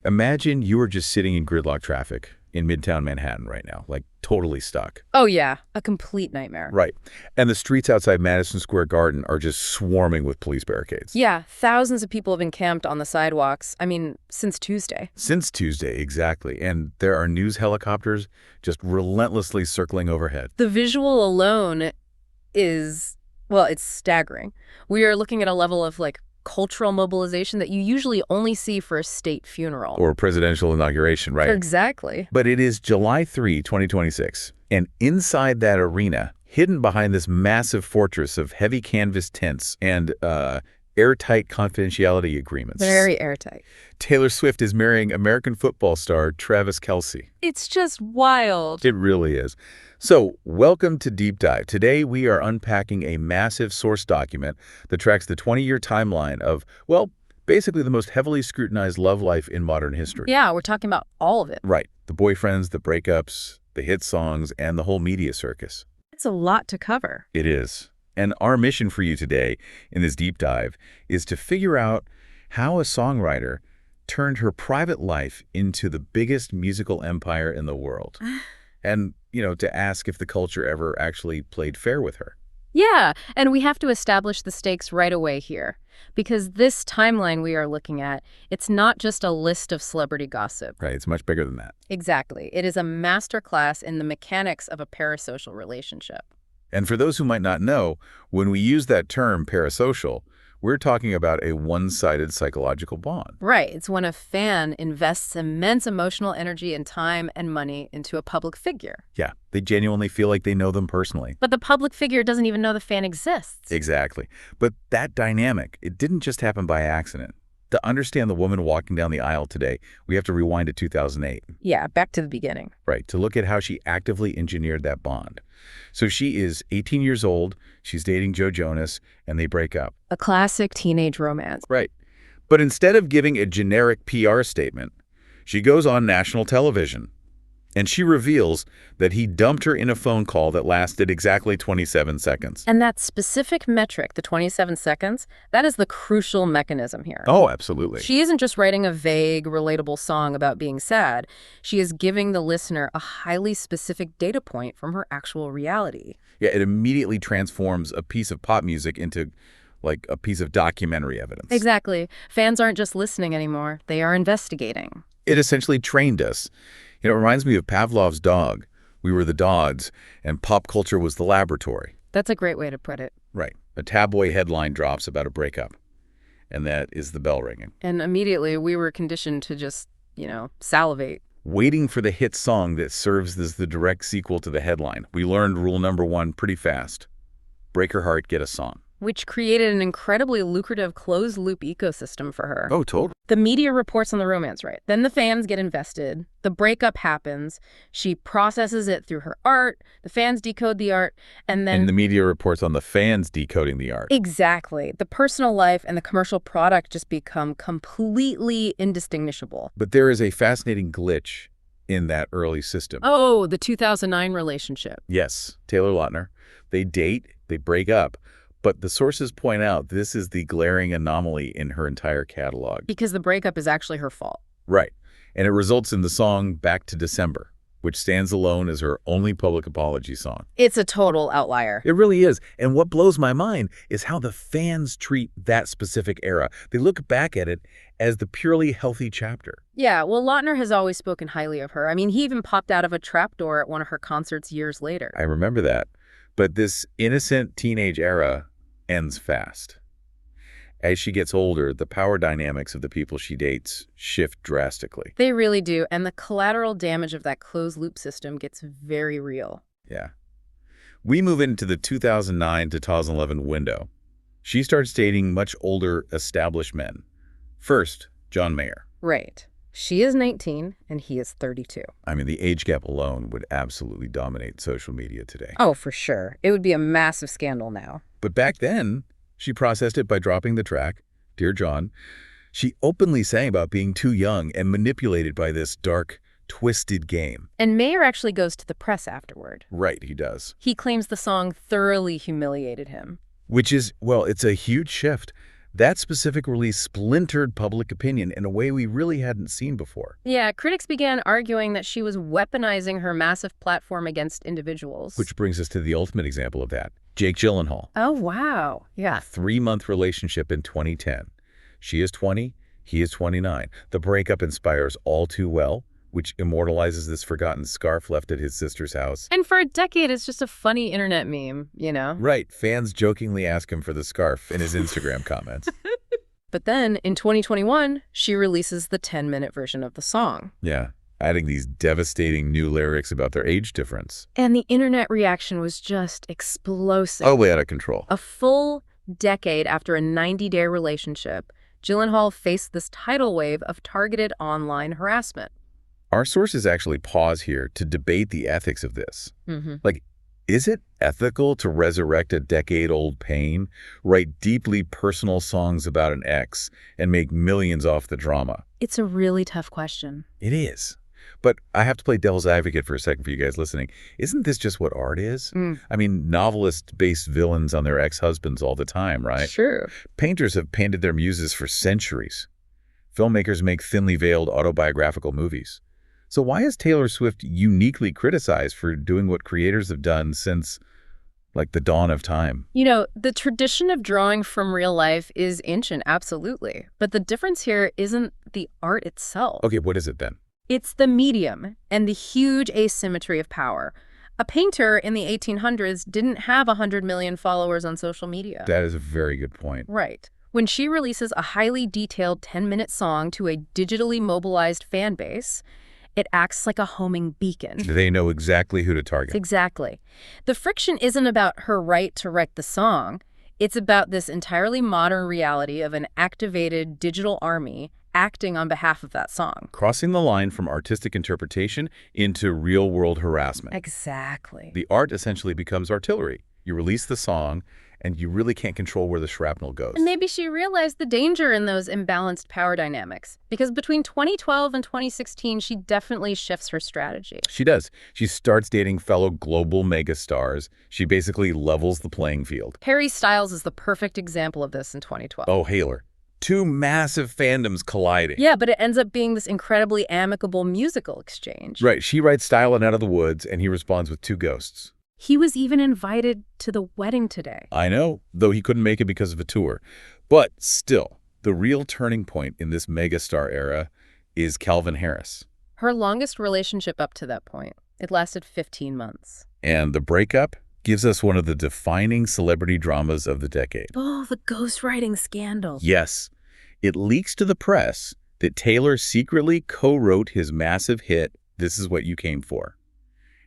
Imagine you were just sitting in gridlock traffic in Midtown Manhattan right now, like totally stuck. Oh yeah, a complete nightmare. Right. And the streets outside Madison Square Garden are just swarming with police barricades. Yeah, thousands of people have been camped on the sidewalks, since Tuesday. Since Tuesday, exactly. And there are news helicopters just relentlessly circling overhead. The visual alone is, well, it's staggering. We are looking at a level of, cultural mobilization that you usually only see for a state funeral. Or presidential inauguration, right? Exactly. But it is July 3, 2026, and inside that arena, hidden behind this massive fortress of heavy canvas tents and airtight confidentiality agreements. Very airtight. Taylor Swift is marrying American football star Travis Kelce. It's just wild. It really is. So, welcome to Deep Dive. Today, we are unpacking a massive source document that tracks the 20-year timeline of, well, basically the most heavily scrutinized love life in modern history. Yeah, we're talking about all of it. Right. The boyfriends, the breakups, the hit songs, and the whole media circus. It's a lot to cover. It is. And our mission for you today in this deep dive is to figure out how a songwriter turned her private life into the biggest musical empire in the world. And, to ask if the culture ever actually played fair with her. Yeah, and we have to establish the stakes right away here. Because this timeline we are looking at, it's not just a list of celebrity gossip. Right, it's much bigger than that. Exactly. It is a masterclass in the mechanics of a parasocial relationship. And for those who might not know, when we use that term parasocial, we're talking about a one-sided psychological bond. Right. It's when a fan invests immense emotional energy and time and money into a public figure. Yeah, they genuinely feel like they know them personally. But the public figure doesn't even know the fan exists. Exactly. But that dynamic, it didn't just happen by accident. To understand the woman walking down the aisle today, we have to rewind to 2008. Yeah, back to the beginning. Right, to look at how she actively engineered that bond. So she is 18 years old, she's dating Joe Jonas, and they break up. A classic teenage romance. Right. But instead of giving a generic PR statement, she goes on national television. And she reveals that he dumped her in a phone call that lasted exactly 27 seconds. And that specific metric, the 27 seconds, that is the crucial mechanism here. Oh, absolutely. She isn't just writing a vague, relatable song about being sad. She is giving the listener a highly specific data point from her actual reality. Yeah, it immediately transforms a piece of pop music into, like, a piece of documentary evidence. Exactly. Fans aren't just listening anymore. They are investigating. It essentially trained us. It reminds me of Pavlov's dog. We were the dogs, and pop culture was the laboratory. That's a great way to put it. Right. A tabloid headline drops about a breakup, and that is the bell ringing. And immediately we were conditioned to just, salivate. Waiting for the hit song that serves as the direct sequel to the headline. We learned rule number 1 pretty fast. Break her heart, get a song. Which created an incredibly lucrative closed-loop ecosystem for her. Oh, totally. The media reports on the romance, right? Then the fans get invested. The breakup happens. She processes it through her art. The fans decode the art. And then... And the media reports on the fans decoding the art. Exactly. The personal life and the commercial product just become completely indistinguishable. But there is a fascinating glitch in that early system. Oh, the 2009 relationship. Yes, Taylor Lautner. They date, they break up. But the sources point out this is the glaring anomaly in her entire catalog. Because the breakup is actually her fault. Right. And it results in the song Back to December, which stands alone as her only public apology song. It's a total outlier. It really is. And what blows my mind is how the fans treat that specific era. They look back at it as the purely healthy chapter. Yeah, well, Lautner has always spoken highly of her. He even popped out of a trapdoor at one of her concerts years later. I remember that. But this innocent teenage era ends fast. As she gets older, the power dynamics of the people she dates shift drastically. They really do, and the collateral damage of that closed-loop system gets very real. Yeah. We move into the 2009 to 2011 window. She starts dating much older, established men. First, John Mayer. Right. She is 19, and he is 32. The age gap alone would absolutely dominate social media today. Oh, for sure. It would be a massive scandal now. But back then, she processed it by dropping the track, Dear John. She openly sang about being too young and manipulated by this dark, twisted game. And Mayer actually goes to the press afterward. Right, he does. He claims the song thoroughly humiliated him. Which is, well, it's a huge shift. That specific release splintered public opinion in a way we really hadn't seen before. Yeah, critics began arguing that she was weaponizing her massive platform against individuals. Which brings us to the ultimate example of that, Jake Gyllenhaal. Oh, wow. Yeah. 3-month relationship in 2010. She is 20, he is 29. The breakup inspires All Too Well, which immortalizes this forgotten scarf left at his sister's house. And for a decade, it's just a funny internet meme, you know? Right. Fans jokingly ask him for the scarf in his Instagram comments. But then, in 2021, she releases the 10-minute version of the song. Yeah, adding these devastating new lyrics about their age difference. And the internet reaction was just explosive. Oh, way out of control. A full decade after a 90-day relationship, Gyllenhaal faced this tidal wave of targeted online harassment. Our sources actually pause here to debate the ethics of this. Like, is it ethical to resurrect a decade-old pain, write deeply personal songs about an ex, and make millions off the drama? It's a really tough question. It is. But I have to play devil's advocate for a second for you guys listening. Isn't this just what art is? I mean, novelists base villains on their ex-husbands all the time, right? Sure. Painters have painted their muses for centuries. Filmmakers make thinly veiled autobiographical movies. So why is Taylor Swift uniquely criticized for doing what creators have done since, like, the dawn of time? You know, the tradition of drawing from real life is ancient, absolutely. But the difference here isn't the art itself. Okay, what is it then? It's the medium and the huge asymmetry of power. A painter in the 1800s didn't have 100 million followers on social media. That is a very good point. Right. When she releases a highly detailed 10-minute song to a digitally mobilized fan base, it acts like a homing beacon. They know exactly who to target. Exactly. The friction isn't about her right to write the song. It's about this entirely modern reality of an activated digital army acting on behalf of that song. Crossing the line from artistic interpretation into real-world harassment. Exactly. The art essentially becomes artillery. You release the song, and you really can't control where the shrapnel goes. And maybe she realized the danger in those imbalanced power dynamics, because between 2012 and 2016, she definitely shifts her strategy. She does. She starts dating fellow global megastars. She basically levels the playing field. Harry Styles is the perfect example of this in 2012. Oh, Haler. 2 massive fandoms colliding. Yeah, but it ends up being this incredibly amicable musical exchange. Right. She writes Style and Out of the Woods, and he responds with 2 ghosts. He was even invited to the wedding today. I know, though he couldn't make it because of a tour. But still, the real turning point in this megastar era is Calvin Harris. Her longest relationship up to that point. It lasted 15 months. And the breakup gives us one of the defining celebrity dramas of the decade. Oh, the ghostwriting scandal. Yes. It leaks to the press that Taylor secretly co-wrote his massive hit, This Is What You Came For.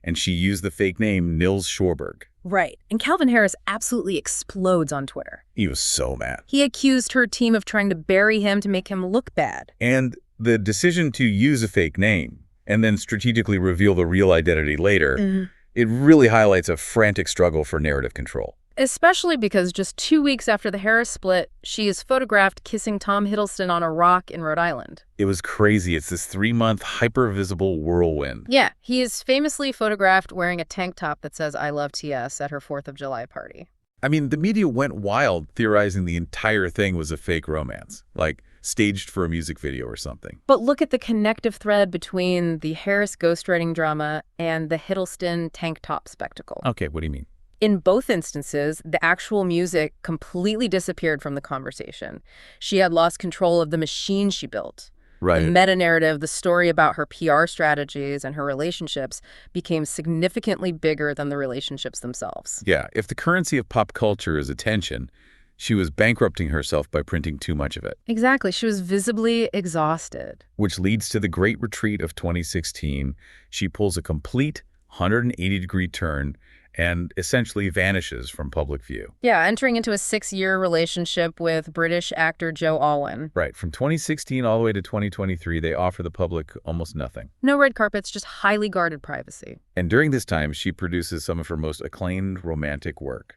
And she used the fake name Nils Schorberg. Right. And Calvin Harris absolutely explodes on Twitter. He was so mad. He accused her team of trying to bury him to make him look bad. And the decision to use a fake name and then strategically reveal the real identity later, it really highlights a frantic struggle for narrative control. Especially because just 2 weeks after the Harris split, she is photographed kissing Tom Hiddleston on a rock in Rhode Island. It was crazy. It's this 3-month hyper-visible whirlwind. Yeah, he is famously photographed wearing a tank top that says, "I love TS" at her 4th of July party. I mean, the media went wild theorizing the entire thing was a fake romance, like staged for a music video or something. But look at the connective thread between the Harris ghostwriting drama and the Hiddleston tank top spectacle. Okay, what do you mean? In both instances, the actual music completely disappeared from the conversation. She had lost control of the machine she built. Right. The meta-narrative, the story about her PR strategies and her relationships became significantly bigger than the relationships themselves. Yeah, if the currency of pop culture is attention, she was bankrupting herself by printing too much of it. Exactly. She was visibly exhausted. Which leads to the Great Retreat of 2016. She pulls a complete 180-degree turn and essentially vanishes from public view. Yeah, entering into a 6-year relationship with British actor Joe Alwyn. Right. From 2016 all the way to 2023, they offer the public almost nothing. No red carpets, just highly guarded privacy. And during this time, she produces some of her most acclaimed romantic work.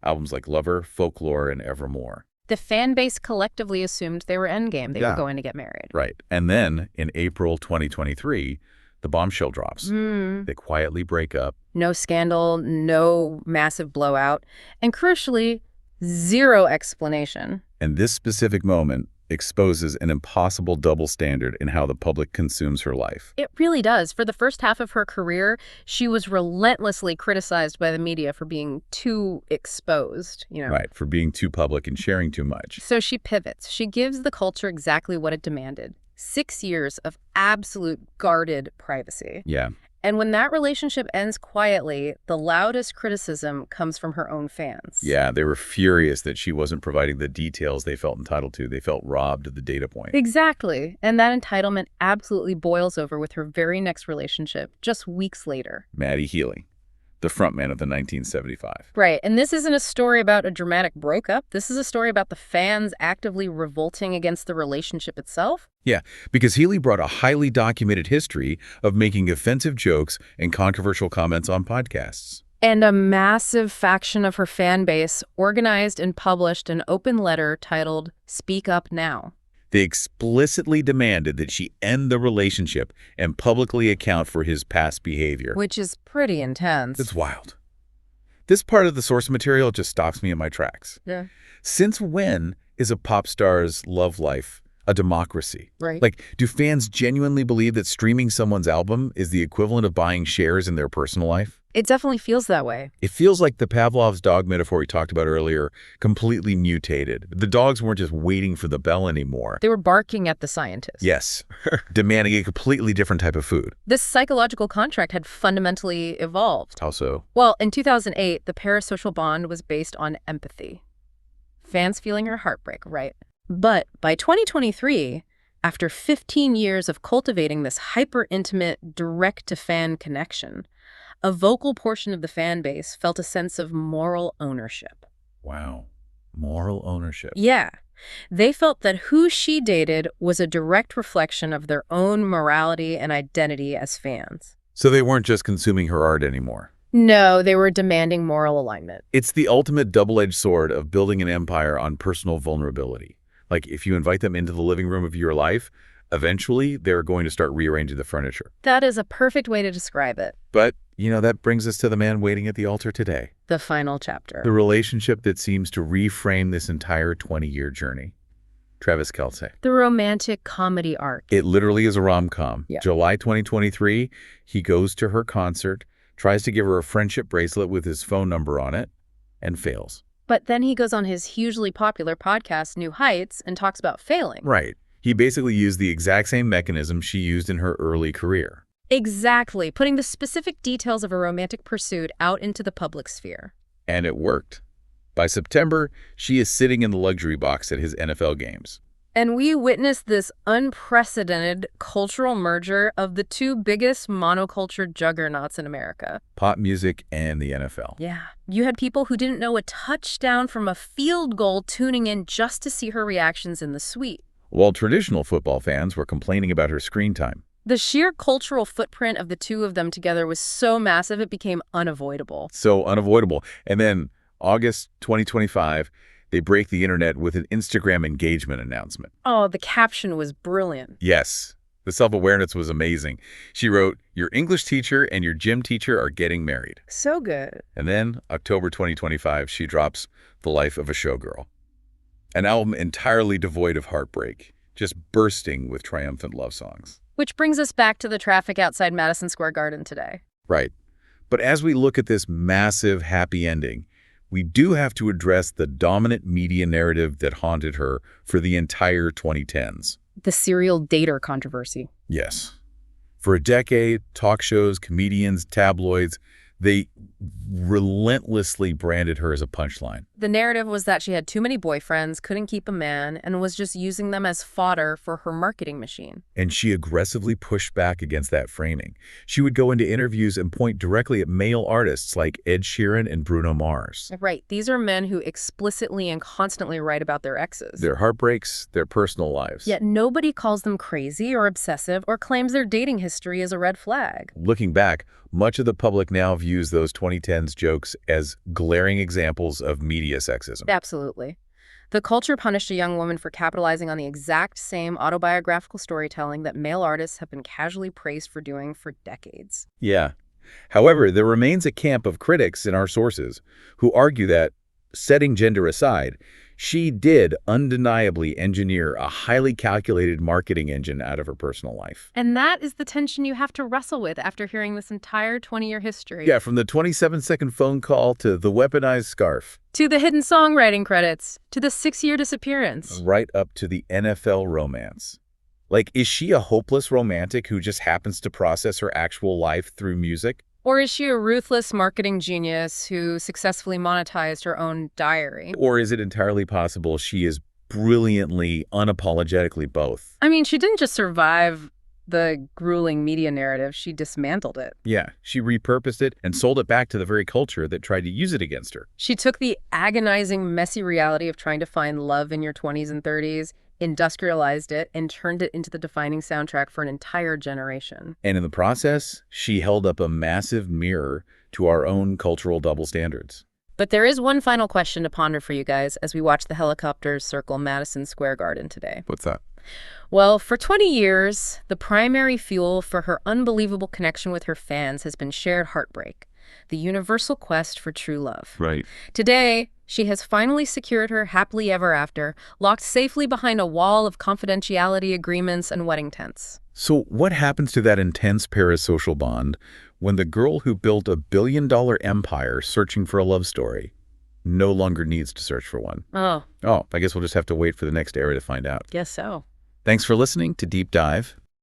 Albums like Lover, Folklore, and Evermore. The fan base collectively assumed they were endgame. They were going to get married. Right. And then, in April 2023, the bombshell drops. They quietly break up. No scandal, no massive blowout. And crucially, Zero explanation. And this specific moment exposes an impossible double standard in how the public consumes her life. It really does. For the first half of her career, she was relentlessly criticized by the media for being too exposed, Right, for being too public and sharing too much. So she pivots. She gives the culture exactly what it demanded. 6 years of absolute guarded privacy. Yeah. And when that relationship ends quietly, the loudest criticism comes from her own fans. Yeah, they were furious that she wasn't providing the details they felt entitled to. They felt robbed of the data point. Exactly. And that entitlement absolutely boils over with her very next relationship, just weeks later. Maddie Healy, the frontman of the 1975. Right. And this isn't a story about a dramatic breakup. This is a story about the fans actively revolting against the relationship itself. Yeah, because Healy brought a highly documented history of making offensive jokes and controversial comments on podcasts. And a massive faction of her fan base organized and published an open letter titled "Speak Up Now." They explicitly demanded that she end the relationship and publicly account for his past behavior. Which is pretty intense. It's wild. This part of the source material just stops me in my tracks. Yeah. Since when is a pop star's love life a democracy? Right. Like, do fans genuinely believe that streaming someone's album is the equivalent of buying shares in their personal life? It definitely feels that way. It feels like the Pavlov's dog metaphor we talked about earlier completely mutated. The dogs weren't just waiting for the bell anymore. They were barking at the scientists. Yes, demanding a completely different type of food. This psychological contract had fundamentally evolved. How so? Well, in 2008, the parasocial bond was based on empathy. Fans feeling her heartbreak, right? But by 2023, after 15 years of cultivating this hyper-intimate, direct-to-fan connection, a vocal portion of the fan base felt a sense of moral ownership. Wow. Moral ownership. Yeah. They felt that who she dated was a direct reflection of their own morality and identity as fans. So they weren't just consuming her art anymore. No, they were demanding moral alignment. It's the ultimate double-edged sword of building an empire on personal vulnerability. Like, if you invite them into the living room of your life, eventually they're going to start rearranging the furniture. That is a perfect way to describe it. But, that brings us to the man waiting at the altar today. The final chapter. The relationship that seems to reframe this entire 20-year journey. Travis Kelce. The romantic comedy arc. It literally is a rom-com. Yeah. July 2023, he goes to her concert, tries to give her a friendship bracelet with his phone number on it, and fails. But then he goes on his hugely popular podcast, New Heights, and talks about failing. Right. He basically used the exact same mechanism she used in her early career. Exactly, putting the specific details of a romantic pursuit out into the public sphere. And it worked. By September, she is sitting in the luxury box at his NFL games. And we witnessed this unprecedented cultural merger of the two biggest monoculture juggernauts in America. Pop music and the NFL. Yeah. You had people who didn't know a touchdown from a field goal tuning in just to see her reactions in the suite. While traditional football fans were complaining about her screen time. The sheer cultural footprint of the two of them together was so massive it became unavoidable. So unavoidable. And then August 2025, they break the internet with an Instagram engagement announcement. Oh, the caption was brilliant. Yes, the self-awareness was amazing. She wrote, "Your English teacher and your gym teacher are getting married." So good. And then October 2025, she drops The Life of a Showgirl. An album entirely devoid of heartbreak, just bursting with triumphant love songs. Which brings us back to the traffic outside Madison Square Garden today. Right. But as we look at this massive happy ending, we do have to address the dominant media narrative that haunted her for the entire 2010s. The serial dater controversy. Yes. For a decade, talk shows, comedians, tabloids, they relentlessly branded her as a punchline. The narrative was that she had too many boyfriends, couldn't keep a man, and was just using them as fodder for her marketing machine. And she aggressively pushed back against that framing. She would go into interviews and point directly at male artists like Ed Sheeran and Bruno Mars. Right. These are men who explicitly and constantly write about their exes. Their heartbreaks, their personal lives. Yet nobody calls them crazy or obsessive or claims their dating history is a red flag. Looking back, much of the public now views those 2010s jokes as glaring examples of media sexism. Absolutely. The culture punished a young woman for capitalizing on the exact same autobiographical storytelling that male artists have been casually praised for doing for decades. Yeah. However, there remains a camp of critics in our sources who argue that setting gender aside, she did undeniably engineer a highly calculated marketing engine out of her personal life. And that is the tension you have to wrestle with after hearing this entire 20-year history. Yeah, from the 27-second phone call to the weaponized scarf. To the hidden songwriting credits, to the 6-year disappearance. Right up to the NFL romance. Like, is she a hopeless romantic who just happens to process her actual life through music? Or is she a ruthless marketing genius who successfully monetized her own diary? Or is it entirely possible she is brilliantly, unapologetically both? I mean, she didn't just survive the grueling media narrative, she dismantled it. Yeah, she repurposed it and sold it back to the very culture that tried to use it against her. She took the agonizing, messy reality of trying to find love in your 20s and 30s, industrialized it, and turned it into the defining soundtrack for an entire generation. And in the process, she held up a massive mirror to our own cultural double standards. But there is one final question to ponder for you guys as we watch the helicopters circle Madison Square Garden today. What's that? Well, for 20 years, the primary fuel for her unbelievable connection with her fans has been shared heartbreak, the universal quest for true love. Right. Today, she has finally secured her happily ever after, locked safely behind a wall of confidentiality agreements and wedding tents. So what happens to that intense parasocial bond when the girl who built a billion-dollar empire searching for a love story no longer needs to search for one? Oh, I guess we'll just have to wait for the next era to find out. guess so. Thanks for listening to Deep Dive.